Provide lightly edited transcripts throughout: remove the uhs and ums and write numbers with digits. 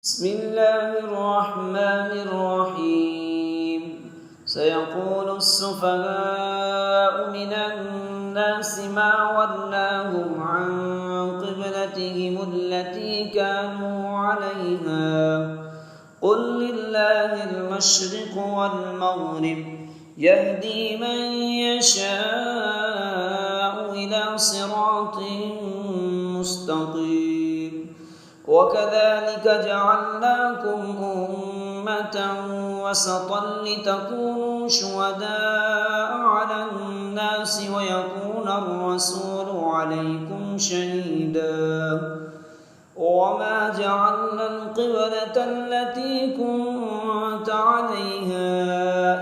بسم الله الرحمن الرحيم. سيقول السفهاء من الناس ما ولاهم عن قبلتهم التي كانوا عليها قل لله المشرق والمغرب يهدي من يشاء إلى صراط مستقيم. وكذلك جعلناكم أمة وسطا لتكونوا شهداء على الناس ويكون الرسول عليكم شهيدا. وما جعلنا القبلة التي كنت عليها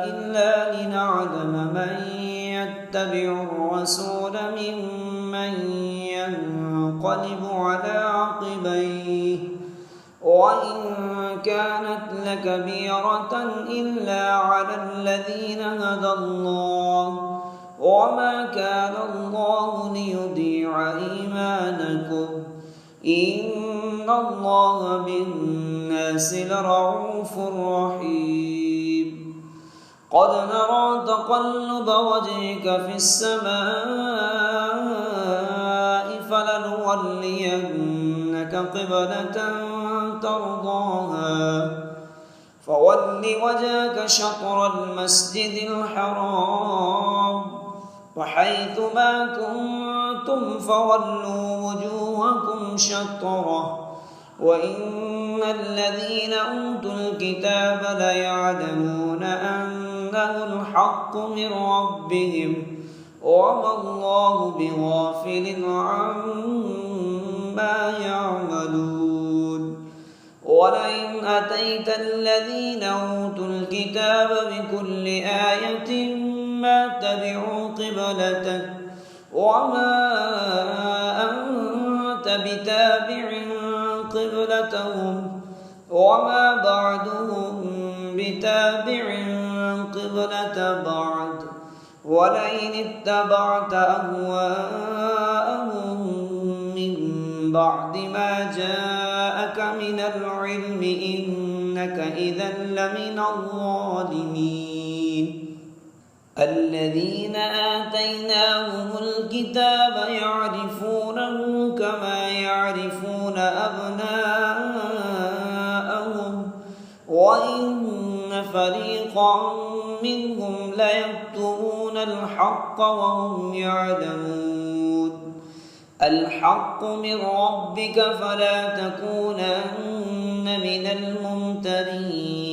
إلا لنعلم من يتبع الرسول ممن ينقلب على عقبيه وإن كانت لكبيرة إلا على الذين هدى الله وما كان الله ليضيع إيمانكم إن الله بالناس لرءوف رحيم. قد نرى تقلب وجهك في السماء فلنولينك قبلة ترضاها فول وجهك شطر المسجد الحرام وحيث ما كنتم فولوا وجوهكم شطره وإن الذين أوتوا الكتاب ليعلمون أنه الحق من ربهم وما الله بغافل عما يعملون. ولئن أتيت الذين أوتوا الكتاب بكل آية ما تبعوا قبلتك وما أنت بتابع قبلتهم وما بعدهم بتابع قبلة بعد ولئن اتبعت أهواءهم من بعد ما جاءك من العلم إنك إذا لمن الظالمين. الذين آتيناهم الكتاب يعرفونه كما يعرفون أبناءهم وإن فريقا منهم ليكتمون الحق وهم يعلمون. الحق من ربك فلا تكونن من الممترين.